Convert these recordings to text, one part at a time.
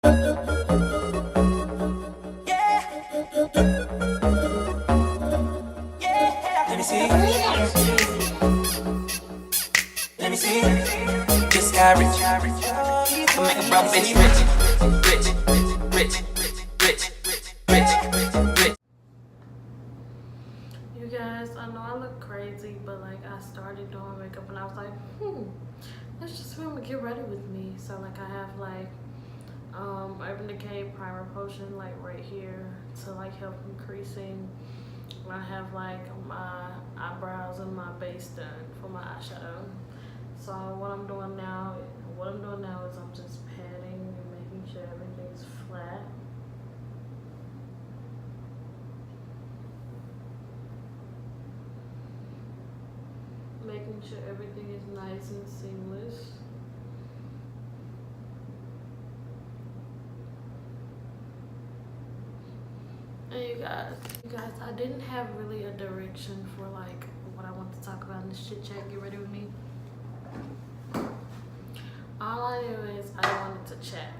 Let me see. Let me see. Just got rich. Can make a broke bitch rich. Rich. You guys, I know I look crazy, but like I started doing makeup and I was like, let's just film and get ready with me. So like I have like Urban Decay primer potion like right here to like help increasing. I have like my eyebrows and my base done for my eyeshadow. So what I'm doing now is I'm just patting and making sure everything's flat. Making sure everything is nice and seamless. And you guys, I didn't have really a direction for like what I want to talk about in this chit chat. Get ready with me. All I knew is I wanted to chat.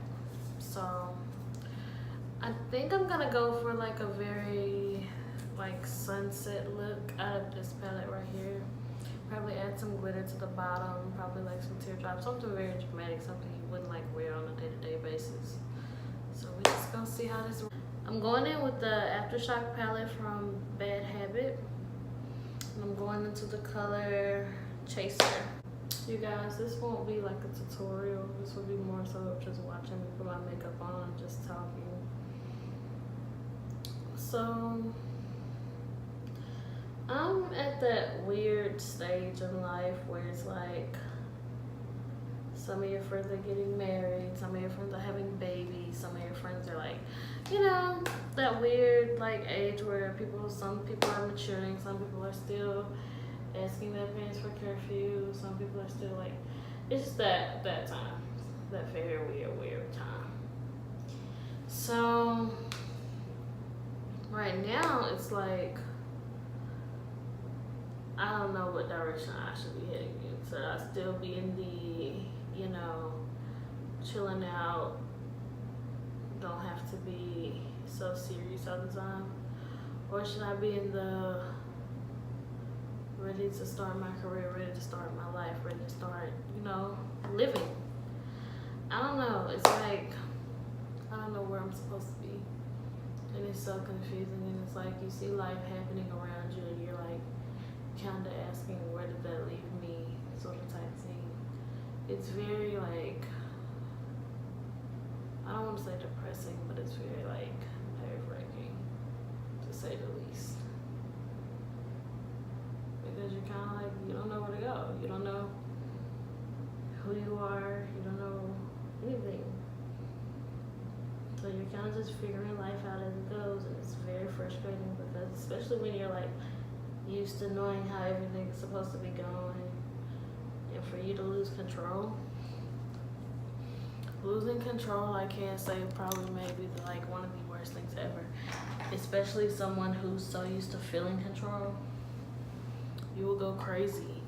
So I think I'm gonna go for like a very like sunset look out of this palette right here. Probably add some glitter to the bottom, probably like some teardrops, something very dramatic, something you wouldn't like wear on a day-to-day basis. So we're just gonna see how this works. I'm going in with the Aftershock palette from Bad Habit. And I'm going into the color Chaser. You guys, this won't be like a tutorial. This will be more so just watching me put my makeup on and just talking. So I'm at that weird stage in life where it's like some of your friends are getting married, some of your friends are having babies, some of your friends are like, you know, that weird like age where some people are maturing, some people are still asking their parents for curfew, some people are still like, it's just that time, that very weird time. So right now it's like, I don't know what direction I should be heading in. Should I still be in the, you know, chilling out, don't have to be so serious all the time? Or should I be in the ready to start my career, ready to start my life, ready to start, you know, living? I don't know. It's like, I don't know where I'm supposed to be. And it's so confusing. And it's like you see life happening around you and you're like, kind of asking where did that leave me, sort of type thing. It's very like, I don't want to say depressing, but it's very like nerve-wracking, to say the least. Because you're kind of like, you don't know where to go. You don't know who you are. You don't know anything. So you're kind of just figuring life out as it goes, and it's very frustrating because especially when you're like used to knowing how everything is supposed to be going, and for you to lose control. Losing control, I can't say, probably maybe like one of the worst things ever. Especially someone who's so used to feeling control. You will go crazy.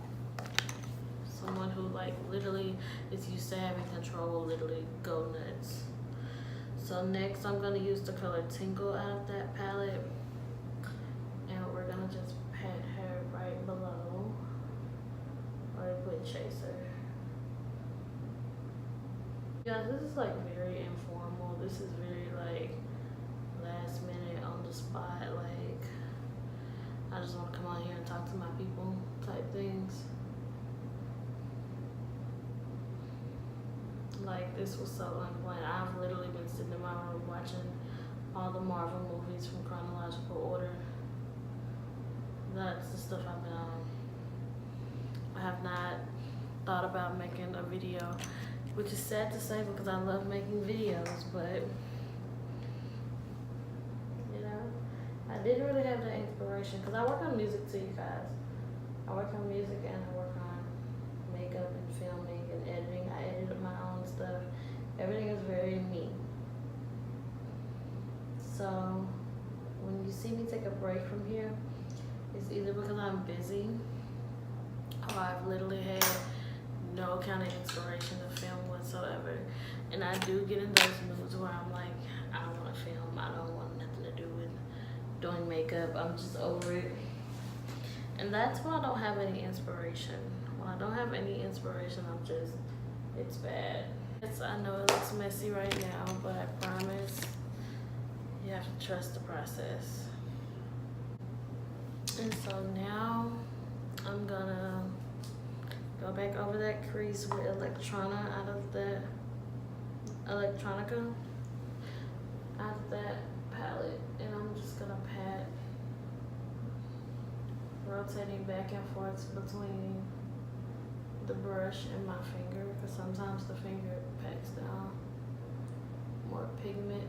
Someone who like literally is used to having control will literally go nuts. So next I'm gonna use the color Tingle out of that palette. And we're gonna just pat her right below. Or put Chaser. Yeah, this is like very informal. This is very like last minute on the spot. Like, I just want to come on here and talk to my people type things. Like, this was so unplanned. I've literally been sitting in my room watching all the Marvel movies from chronological order. That's the stuff I've been on. I have not thought about making a video, which is sad to say because I love making videos, but you know, I didn't really have the inspiration because I work on music too, you guys. I work on music and I work on makeup and filming and editing. I edit my own stuff. Everything is very me. So when you see me take a break from here, it's either because I'm busy or I've literally had no kind of inspiration to film what's whatsoever. And I do get in those moods where I'm like, I don't want to film. I don't want nothing to do with doing makeup. I'm just over it. And that's when I don't have any inspiration. When I don't have any inspiration, it's bad. I know it looks messy right now, but I promise you have to trust the process. And so now I'm gonna go back over that crease with Electronica out of that palette, and I'm just gonna pat, rotating back and forth between the brush and my finger, because sometimes the finger packs down more pigment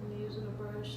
when using a brush.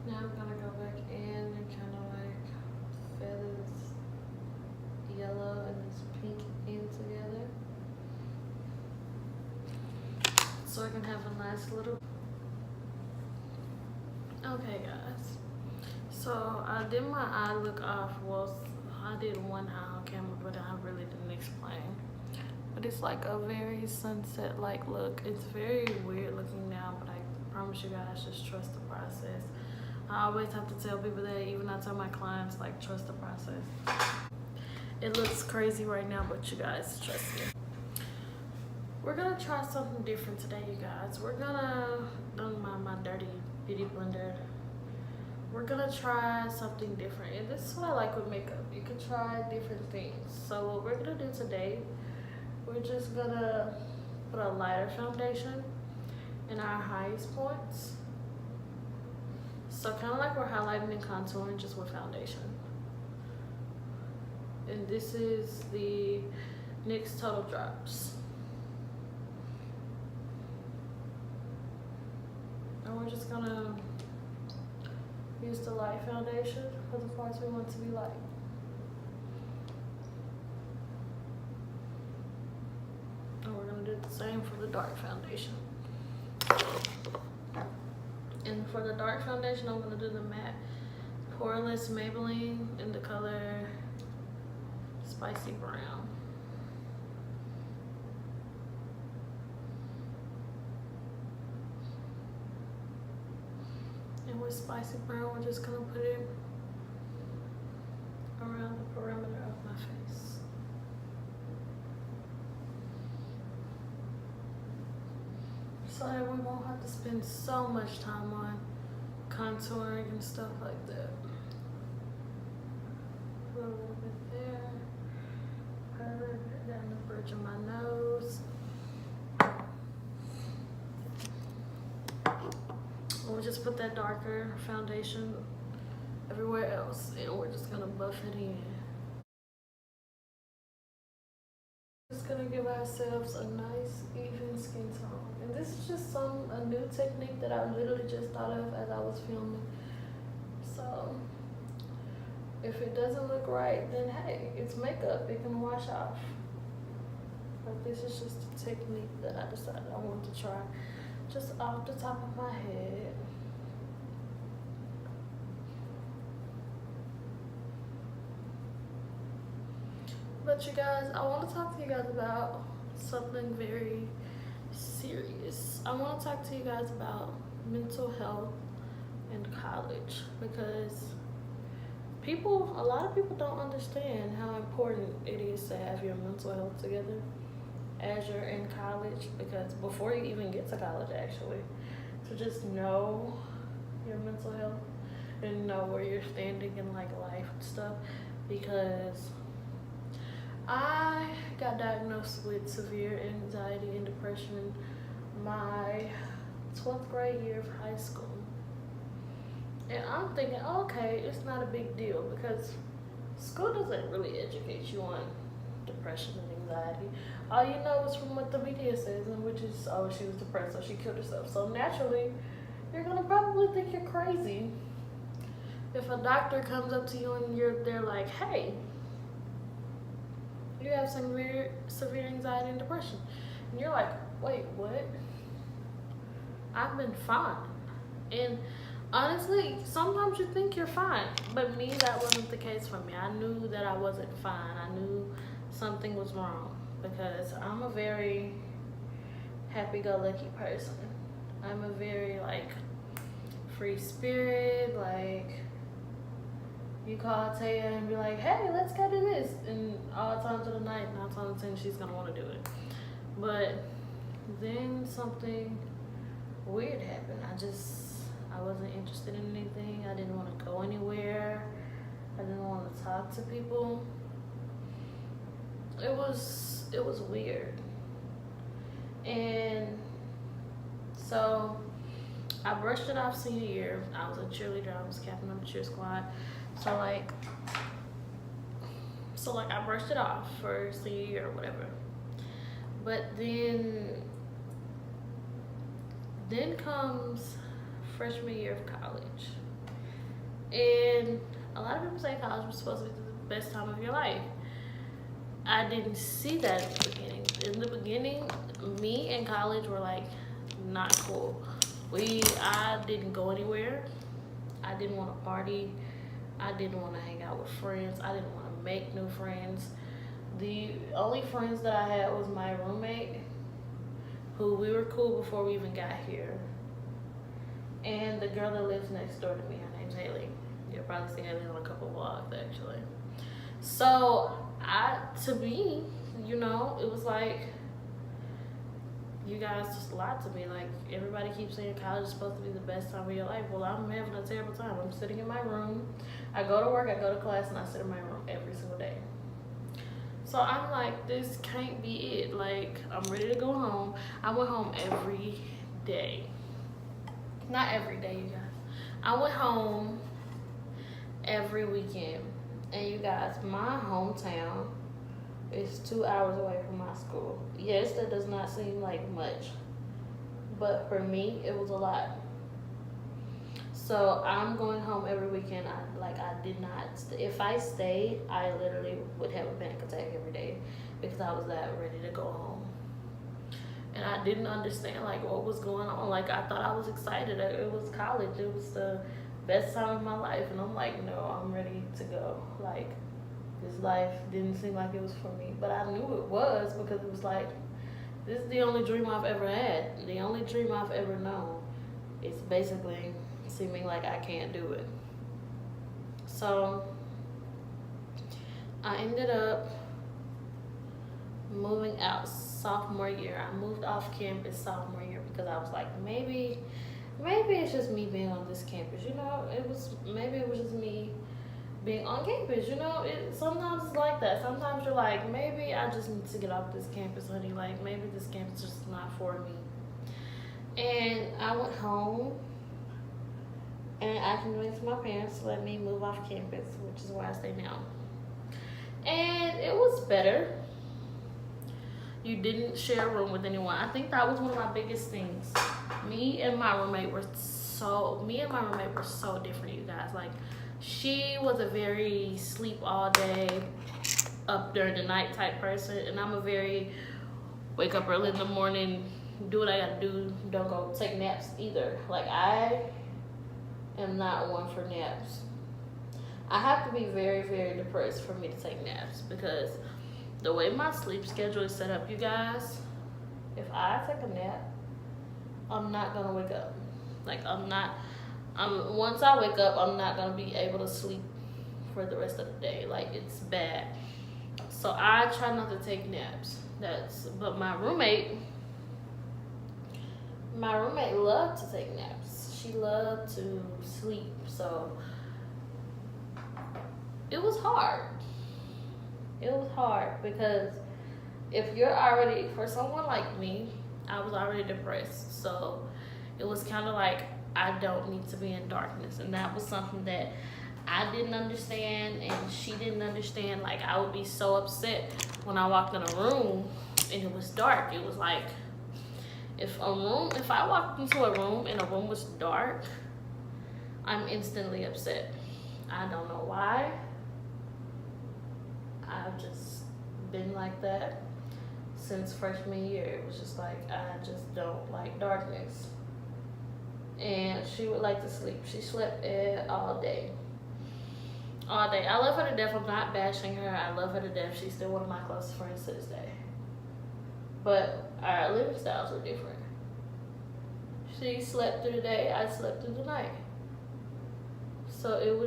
Now I'm gonna go back in and kind of like feather this yellow and this pink in together, so I can have a nice little. Okay, guys. So I did my eye look off. Well, I did one eye on camera, but I really didn't explain. But it's like a very sunset-like look. It's very weird looking now, but I promise you guys, just trust the process. I always have to tell people that, even I tell my clients, like, trust the process. It looks crazy right now, but you guys, trust me. We're gonna try something different today, you guys. We're gonna, don't mind my dirty beauty blender. We're gonna try something different. And this is what I like with makeup. You can try different things. So what we're gonna do today, we're just gonna put a lighter foundation in our highest points. So kind of like we're highlighting and contouring, just with foundation. And this is the NYX Total Drops. And we're just gonna use the light foundation for the parts we want to be light. And we're gonna do the same for the dark foundation. And for the dark foundation, I'm gonna do the matte Poreless Maybelline in the color Spicy Brown. And with Spicy Brown, we're just gonna put it around the perimeter of my face. So that we won't have to spend so much time on contouring and stuff like that. Put a little bit there. Perfect. Down the bridge of my nose. We'll just put that darker foundation everywhere else, and we're just gonna buff it in. Just gonna give ourselves a nice even skin tone. And this is just a new technique that I literally just thought of as I was filming. So if it doesn't look right, then hey, it's makeup, it can wash off. But this is just a technique that I decided I wanted to try just off the top of my head. But you guys, I want to talk to you guys about something very serious. I want to talk to you guys about mental health in college, because a lot of people don't understand how important it is to have your mental health together as you're in college, because before you even get to college, actually, to just know your mental health and know where you're standing in like life and stuff. Because I got diagnosed with severe anxiety and depression my 12th grade year of high school. And I'm thinking, okay, it's not a big deal, because school doesn't really educate you on depression and anxiety. All you know is from what the media says, and which is, oh, she was depressed, so she killed herself. So naturally, you're gonna probably think you're crazy. If a doctor comes up to you and they're like, hey, you have severe anxiety and depression. And you're like, wait, what? I've been fine. And honestly, sometimes you think you're fine. But me, that wasn't the case for me. I knew that I wasn't fine. I knew something was wrong, because I'm a very happy-go-lucky person. I'm a very, like, free spirit, like, you call Taya and be like, hey, let's go do this. And all times of the night, 9 times out of 10, she's going to want to do it. But then something weird happened. I wasn't interested in anything. I didn't want to go anywhere. I didn't want to talk to people. It was weird. And so I brushed it off senior year. I was a cheerleader. I was captain of the cheer squad. So I brushed it off for senior year or whatever. But then comes freshman year of college. And a lot of people say college was supposed to be the best time of your life. I didn't see that in the beginning. In the beginning, me and college were like not cool. I didn't go anywhere. I didn't want to party. I didn't want to hang out with friends. I didn't want to make new friends. The only friends that I had was my roommate, who we were cool before we even got here, and the girl that lives next door to me. Her name's Haley. You'll probably see Haley on a couple vlogs, actually. So to me, it was like, you guys just lied to me. Like, everybody keeps saying college is supposed to be the best time of your life. Well, I'm having a terrible time. I'm sitting in my room. I go to work, I go to class, and I sit in my room every single day. So I'm like, this can't be it. Like, I'm ready to go home. I went home every day. Not every day, you guys. I went home every weekend. And you guys, my hometown is 2 hours away from my school. Yes, that does not seem like much, but for me, it was a lot. So I'm going home every weekend. I did not. If I stayed, I literally would have a panic attack every day, because I was that ready to go home. And I didn't understand like what was going on. Like, I thought I was excited. It was college. It was the best time of my life, and I'm like, no, I'm ready to go. Like, this life didn't seem like it was for me, but I knew it was, because it was like, this is the only dream I've ever had. The only dream I've ever known. It's basically seeming like I can't do it. So I ended up moving out sophomore year. I moved off campus sophomore year, because I was like, maybe it's just me being on this campus. Maybe it was just me being on campus. Sometimes it's like that. Sometimes you're like, maybe I just need to get off this campus, honey. Like, maybe this campus is just not for me. And I went home, and I convinced my parents to let me move off campus, which is where I stay now. And it was better. You didn't share a room with anyone. I think that was one of my biggest things. Me and my roommate were so different, you guys. Like, she was a very sleep all day, up during the night type person, and I'm a very wake up early in the morning, do what I gotta do, don't go take naps either. Like, I am not one for naps. I have to be very, very depressed for me to take naps, because the way my sleep schedule is set up, you guys, if I take a nap, I'm not gonna wake up. Like, once I wake up, I'm not gonna be able to sleep for the rest of the day. Like, it's bad. So I try not to take naps. But my roommate loved to take naps. She loved to sleep. So it was hard. It was hard because if you're already, for someone like me, I was already depressed. So it was kind of like, I don't need to be in darkness. And that was something that I didn't understand and she didn't understand. Like, I would be so upset when I walked in a room and it was dark. It was like, if I walked into a room and a room was dark, I'm instantly upset. I don't know why. I've just been like that since freshman year. It was just like, I just don't like darkness. And she would like to sleep. She slept all day. All day. I love her to death. I'm not bashing her. I love her to death. She's still one of my closest friends to this day. But our living styles were different. She slept through the day. I slept through the night. So it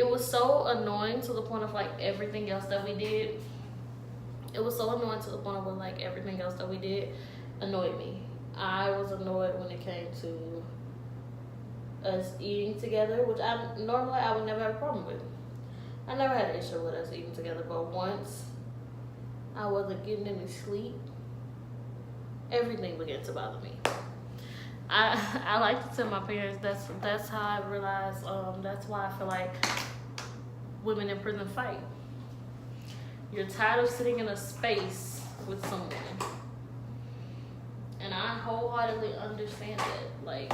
was so annoying to the point of like everything else that we did. It was so annoying to the point where like everything else that we did annoyed me. I was annoyed when it came to us eating together, which I would never have a problem with. I never had an issue with us eating together, but once I wasn't getting any sleep, everything began to bother me. I like to tell my parents that's how I realized, that's why I feel like women in prison fight. You're tired of sitting in a space with someone. And I wholeheartedly understand it. Like,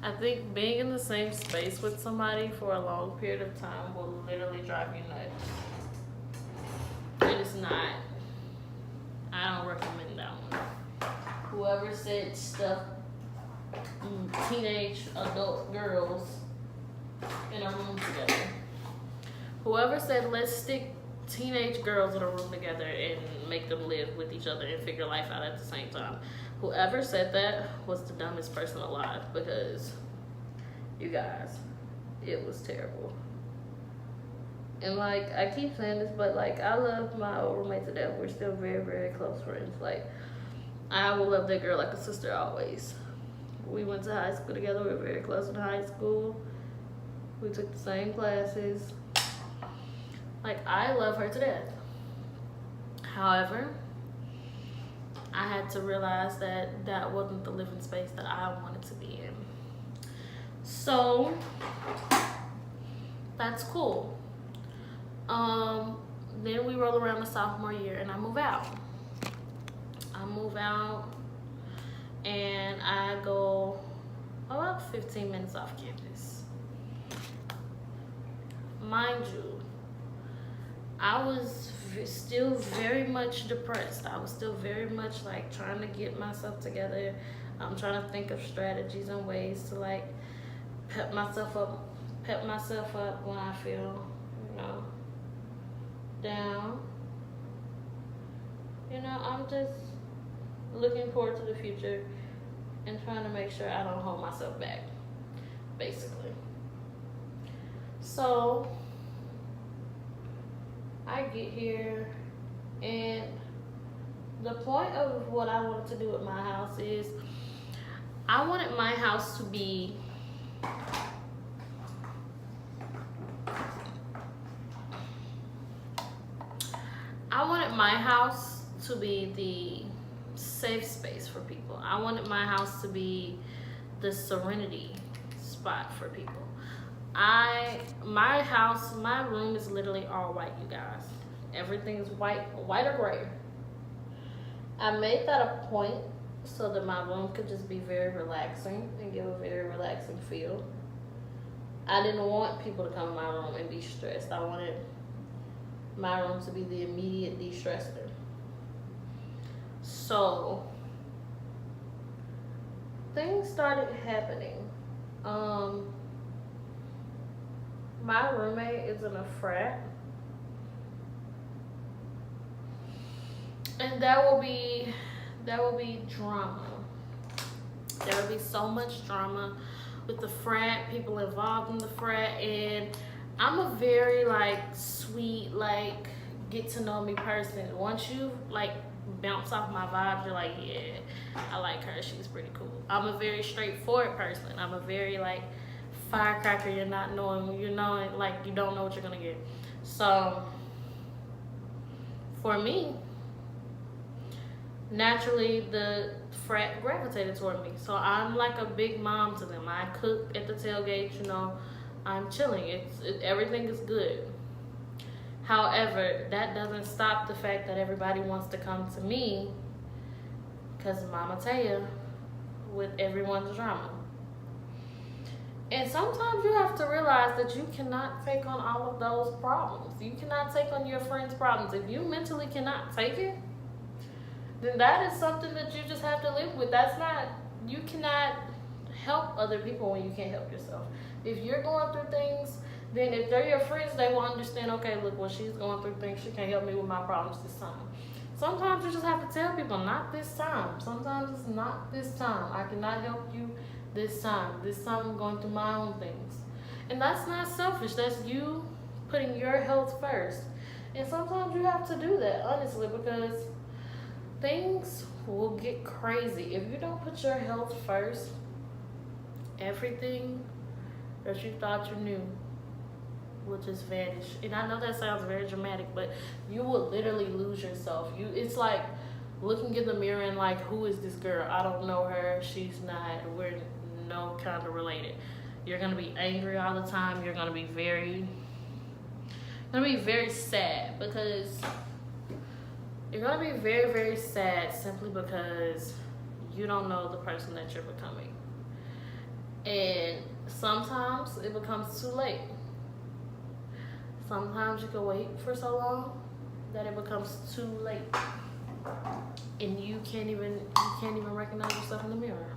I think being in the same space with somebody for a long period of time will literally drive you nuts. It is not. I don't recommend that one. Whoever said stuff, teenage adult girls in a room together. Whoever said let's stick teenage girls in a room together and make them live with each other and figure life out at the same time. Whoever said that was the dumbest person alive, because you guys, it was terrible. And like, I keep saying this, but like, I love my old roommate to death. We're still very, very close friends. Like, I will love that girl like a sister always. We went to high school together. We were very close in high school. We took the same classes. Like, I love her to death. However, I had to realize that that wasn't the living space that I wanted to be in. So, that's cool. Then we roll around the sophomore year and I move out. And I go about 15 minutes off campus. Mind you, I was still very much depressed. I was still very much like trying to get myself together. I'm trying to think of strategies and ways to like pep myself up when I feel, down. I'm just looking forward to the future and trying to make sure I don't hold myself back, basically. So I get here, and the point of what I wanted to do at my house is I wanted my house to be the safe space for people. I wanted my house to be the serenity spot for people. My house, my room is literally all white, you guys. Everything is white or gray. I made that a point so that my room could just be very relaxing and give a very relaxing feel. I didn't want people to come in my room and be stressed. I wanted my room to be the immediate de-stressor. So things started happening. My roommate is in a frat, and there will be drama. There will be so much drama with the frat, people involved in the frat, and I'm a very like sweet, like get to know me person. Once you like bounce off my vibes, you're like, yeah, I like her, she's pretty cool. I'm a very straightforward person. I'm a very like firecracker. You're not knowing, you know, like you don't know what you're gonna get. So for me, naturally the frat gravitated toward me. So I'm like a big mom to them. I cook at the tailgate, you know, I'm chilling. Everything is good. However, that doesn't stop the fact that everybody wants to come to me because Mama Taya with everyone's drama. And sometimes you have to realize that you cannot take on all of those problems. You cannot take on your friends' problems. If you mentally cannot take it, then that is something that you just have to live with. You cannot help other people when you can't help yourself. If you're going through things, then if they're your friends, they will understand, okay, look, well, she's going through things, she can't help me with my problems this time. Sometimes you just have to tell people, not this time. Sometimes it's not this time. I cannot help you this time. This time I'm going through my own things. And that's not selfish. That's you putting your health first. And sometimes you have to do that, honestly, because things will get crazy. If you don't put your health first, everything that you thought you knew will just vanish. And I know that sounds very dramatic, but you will literally lose yourself. It's like looking in the mirror and like, who is this girl? I don't know her. She's not. We're no kind of related. You're gonna be angry all the time. You're gonna be very sad because you're gonna be very, very sad simply because you don't know the person that you're becoming. And sometimes it becomes too late. Sometimes you can wait for so long that it becomes too late, and you can't even recognize yourself in the mirror.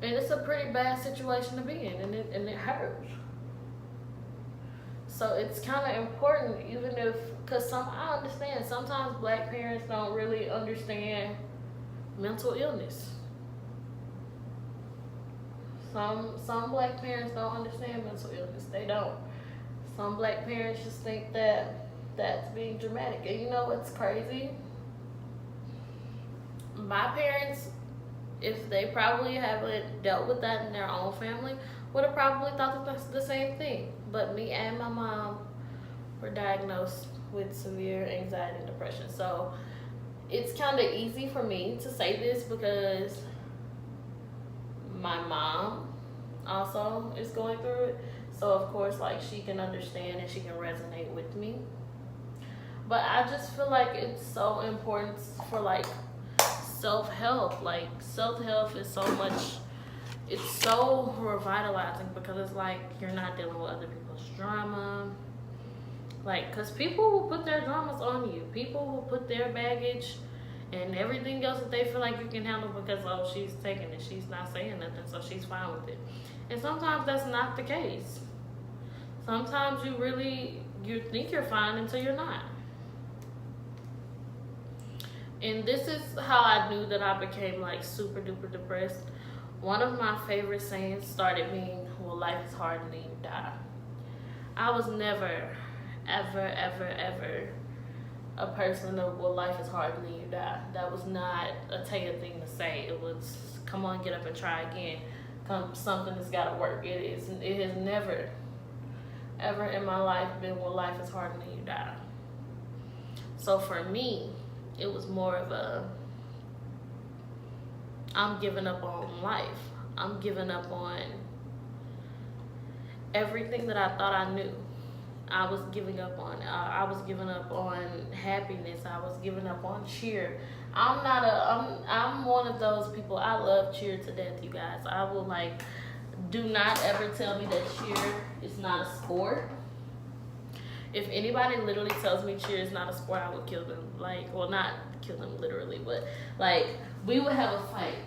And it's a pretty bad situation to be in, and it hurts. So it's kind of important, even if, because I understand sometimes black parents don't really understand mental illness. Some black parents don't understand mental illness. They don't. Some black parents just think that that's being dramatic. And you know what's crazy? My parents, if they probably haven't dealt with that in their own family, would have probably thought that that's the same thing. But me and my mom were diagnosed with severe anxiety and depression. So it's kind of easy for me to say this because my mom also is going through it. So of course, like, she can understand and she can resonate with me. But I just feel like it's so important for like self-help. Like self-help is so much, it's so revitalizing because it's like you're not dealing with other people's drama. Like, because people will put their dramas on you. People will put their baggage and everything else that they feel like you can handle because, oh, she's taking it, she's not saying nothing, so she's fine with it. And sometimes that's not the case. Sometimes you think you're fine until you're not. And this is how I knew that I became like super duper depressed. One of my favorite sayings started being, well, life is hard and then you die. I was never, ever, ever, ever a person of, well, life is hard and then you die. That was not a Taya thing to say. It was, come on, get up and try again. Something has got to work. It has never, ever in my life been, well, life is hard and then you die. So for me, it was more of a, I'm giving up on life. I'm giving up on everything that I thought I knew. I was giving up on. I was giving up on happiness. I was giving up on cheer. I'm one of those people. I love cheer to death, you guys. I will like. Do not ever tell me that cheer is not a sport. If anybody literally tells me cheer is not a sport, I would kill them. Like, well, not kill them literally, but like we would have a fight.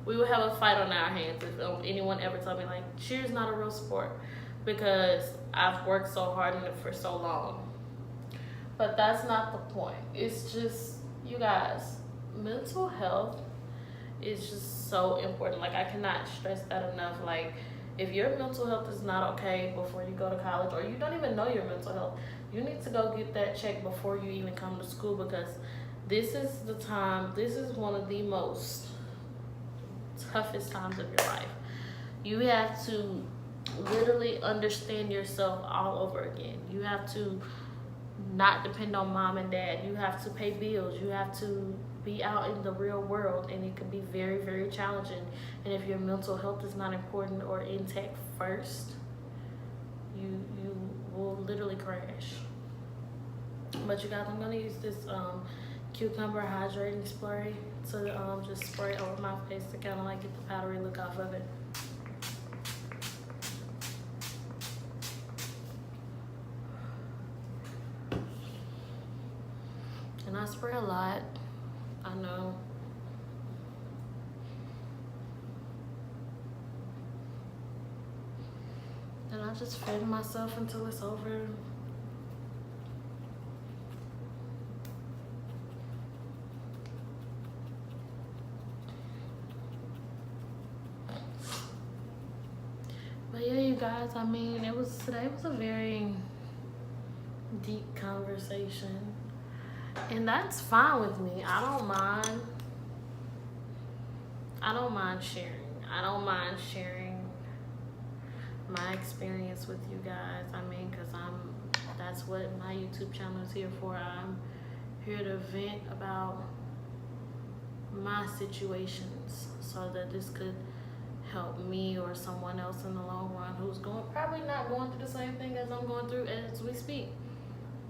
We would have a fight on our hands if anyone ever told me like cheer is not a real sport, because I've worked so hard in it for so long. But that's not the point. It's just, you guys, mental health is just so important. Like, I cannot stress that enough. Like, if your mental health is not okay before you go to college, or you don't even know your mental health, you need to go get that checked before you even come to school, because this is the time, this is one of the most toughest times of your life. You have to literally understand yourself all over again. You have to not depend on mom and dad. You have to pay bills. You have to be out in the real world, and it can be very, very challenging. And if your mental health is not important or intact first, you will literally crash. But you guys, I'm gonna use this cucumber hydrating spray to just spray over my face to kind of like get the powdery look off of it. And I spray a lot, I know. And I just feed myself until it's over. But yeah, you guys, I mean, today was a very deep conversation. And that's fine with me. I don't mind sharing. I don't mind sharing my experience with you guys. I mean, because that's what my YouTube channel is here for. I'm here to vent about my situations so that this could help me or someone else in the long run who's probably not going through the same thing as I'm going through as we speak,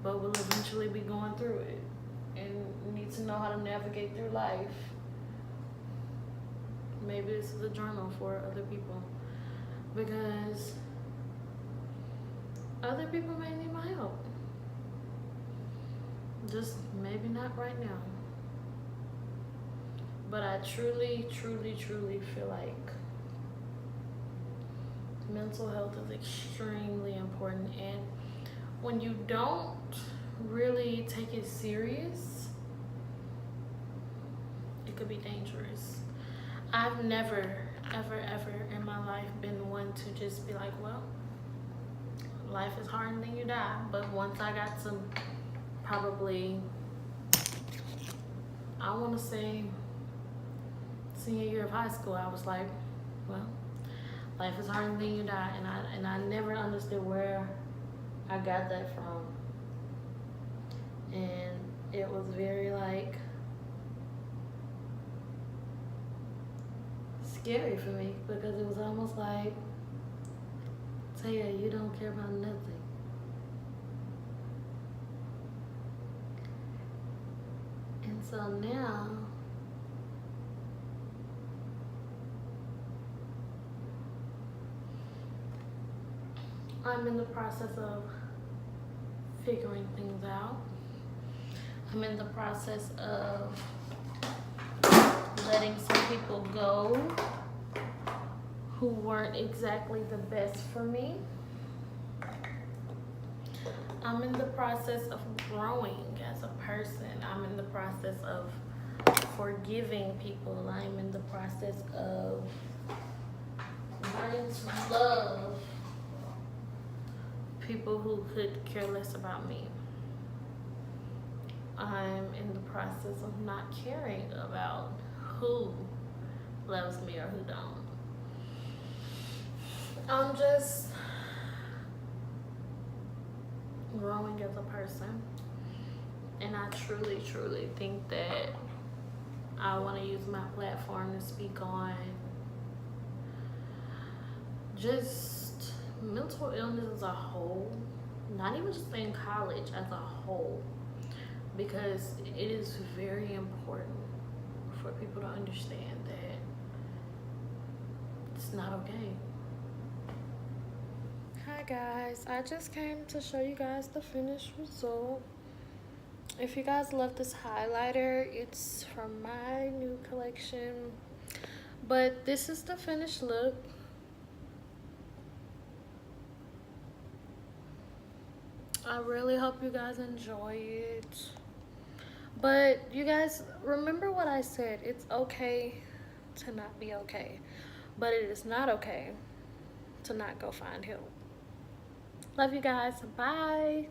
but will eventually be going through it and need to know how to navigate through life. Maybe this is a journal for other people, because other people may need my help. Just maybe not right now. But I truly, truly, truly feel like mental health is extremely important, and when you don't really take it serious, it could be dangerous. I've never, ever, ever in my life been one to just be like, well, life is hard and then you die. But once I got to probably, I want to say senior year of high school, I was like, well, life is hard and then you die. And I never understood where I got that from. And it was very like scary for me, because it was almost like, Taya, you don't care about nothing. And so now I'm in the process of figuring things out. I'm in the process of letting some people go who weren't exactly the best for me. I'm in the process of growing as a person. I'm in the process of forgiving people. I'm in the process of learning to love people who could care less about me. I'm in the process of not caring about who loves me or who don't. I'm just growing as a person, and I truly, truly think that I want to use my platform to speak on just mental illness as a whole, not even just in college, as a whole, because it is very important for people to understand that it's not okay. Hi guys, I just came to show you guys the finished result. If you guys love this highlighter, it's from my new collection, but this is the finished look. I really hope you guys enjoy it. But you guys, remember what I said. It's okay to not be okay. But it is not okay to not go find help. Love you guys. Bye.